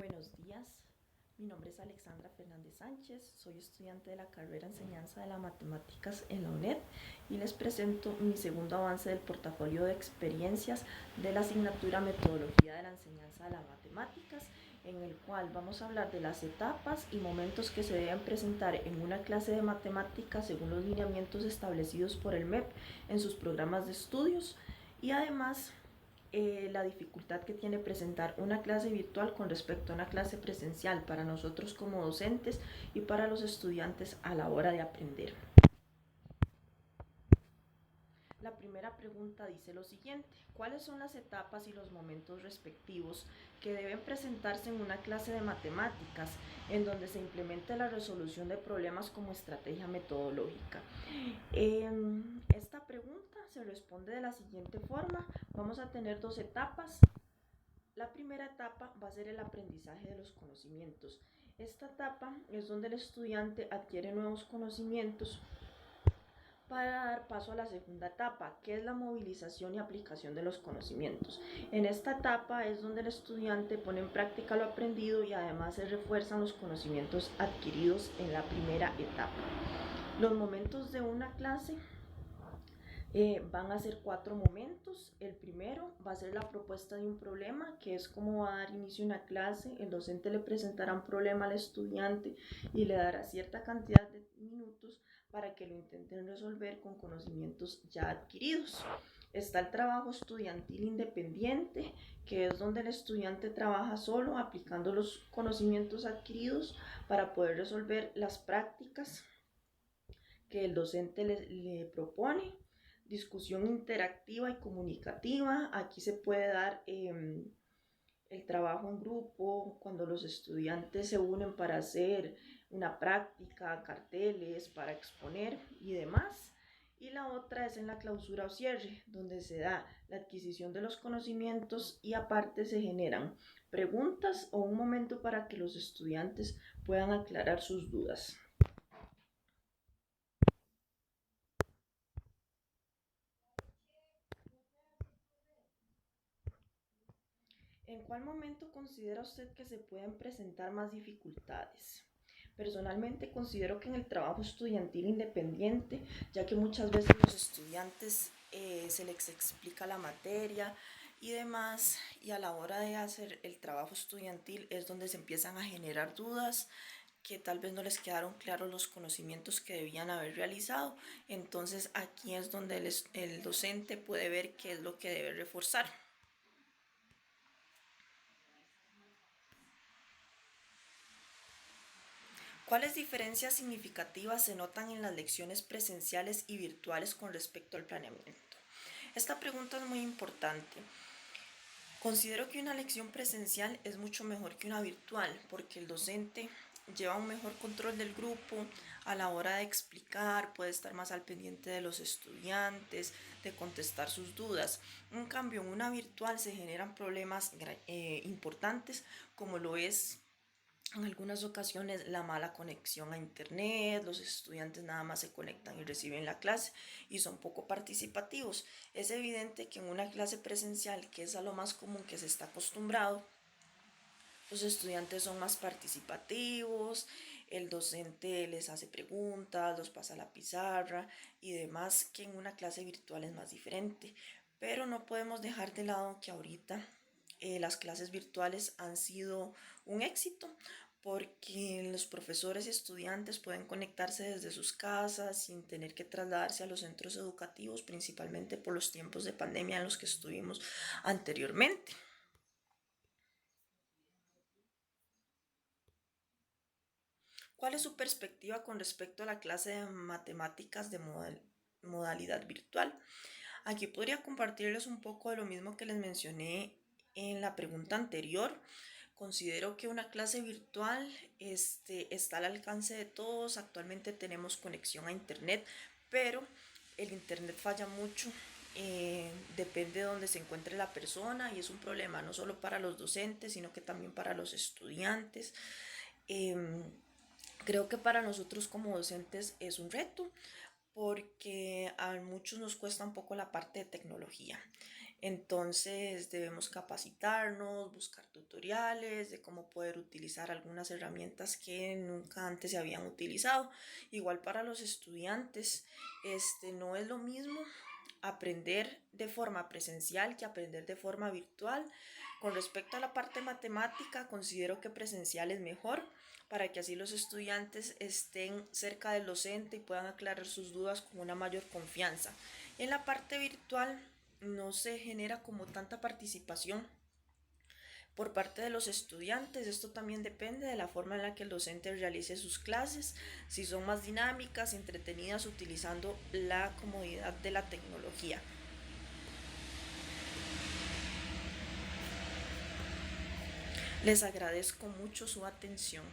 Buenos días, mi nombre es Alexandra Fernández Sánchez, soy estudiante de la carrera Enseñanza de las Matemáticas en la UNED y les presento mi segundo avance del portafolio de experiencias de la asignatura Metodología de la Enseñanza de las Matemáticas, en el cual vamos a hablar de las etapas y momentos que se deben presentar en una clase de matemáticas según los lineamientos establecidos por el MEP en sus programas de estudios y además la dificultad que tiene presentar una clase virtual con respecto a una clase presencial para nosotros como docentes y para los estudiantes a la hora de aprender. La primera pregunta dice lo siguiente: ¿cuáles son las etapas y los momentos respectivos que deben presentarse en una clase de matemáticas en donde se implemente la resolución de problemas como estrategia metodológica? Esta pregunta se responde de la siguiente forma. Vamos a tener dos etapas. La primera etapa va a ser el aprendizaje de los conocimientos. Esta etapa es donde el estudiante adquiere nuevos conocimientos para dar paso a la segunda etapa, que es la movilización y aplicación de los conocimientos. En esta etapa es donde el estudiante pone en práctica lo aprendido y además se refuerzan los conocimientos adquiridos en la primera etapa. Los momentos de una clase van a ser 4 momentos. El primero va a ser la propuesta de un problema, que es como va a dar inicio a una clase. El docente le presentará un problema al estudiante y le dará cierta cantidad de minutos para que lo intenten resolver con conocimientos ya adquiridos. Está el trabajo estudiantil independiente, que es donde el estudiante trabaja solo aplicando los conocimientos adquiridos para poder resolver las prácticas que el docente le propone. Discusión interactiva y comunicativa. Aquí se puede dar el trabajo en grupo, cuando los estudiantes se unen para hacer una práctica, carteles, para exponer y demás. Y la otra es en la clausura o cierre, donde se da la adquisición de los conocimientos y aparte se generan preguntas o un momento para que los estudiantes puedan aclarar sus dudas. ¿En cuál momento considera usted que se pueden presentar más dificultades? Personalmente considero que en el trabajo estudiantil independiente, ya que muchas veces los estudiantes se les explica la materia y demás, y a la hora de hacer el trabajo estudiantil es donde se empiezan a generar dudas, que tal vez no les quedaron claros los conocimientos que debían haber realizado. Entonces aquí es donde el docente puede ver qué es lo que debe reforzar. ¿Cuáles diferencias significativas se notan en las lecciones presenciales y virtuales con respecto al planeamiento? Esta pregunta es muy importante. Considero que una lección presencial es mucho mejor que una virtual porque el docente lleva un mejor control del grupo a la hora de explicar, puede estar más al pendiente de los estudiantes, de contestar sus dudas. En cambio, en una virtual se generan problemas importantes como lo es en algunas ocasiones la mala conexión a internet, los estudiantes nada más se conectan y reciben la clase y son poco participativos. Es evidente que en una clase presencial, que es a lo más común que se está acostumbrado, los estudiantes son más participativos, el docente les hace preguntas, los pasa a la pizarra y demás, que en una clase virtual es más diferente. Pero no podemos dejar de lado que ahorita las clases virtuales han sido un éxito porque los profesores y estudiantes pueden conectarse desde sus casas sin tener que trasladarse a los centros educativos, principalmente por los tiempos de pandemia en los que estuvimos anteriormente. ¿Cuál es su perspectiva con respecto a la clase de matemáticas de modalidad virtual? Aquí podría compartirles un poco de lo mismo que les mencioné en la pregunta anterior. Considero que una clase virtual está al alcance de todos. Actualmente tenemos conexión a internet, pero el internet falla mucho. Depende de donde se encuentre la persona y es un problema no solo para los docentes, sino que también para los estudiantes. Eh, Creo que para nosotros como docentes es un reto porque a muchos nos cuesta un poco la parte de tecnología. Entonces debemos capacitarnos, buscar tutoriales de cómo poder utilizar algunas herramientas que nunca antes se habían utilizado. Igual para los estudiantes, no es lo mismo aprender de forma presencial que aprender de forma virtual. Con respecto a la parte matemática, considero que presencial es mejor para que así los estudiantes estén cerca del docente y puedan aclarar sus dudas con una mayor confianza. En la parte virtual no se genera como tanta participación por parte de los estudiantes. Esto también depende de la forma en la que el docente realice sus clases, si son más dinámicas, entretenidas, utilizando la comodidad de la tecnología. Les agradezco mucho su atención.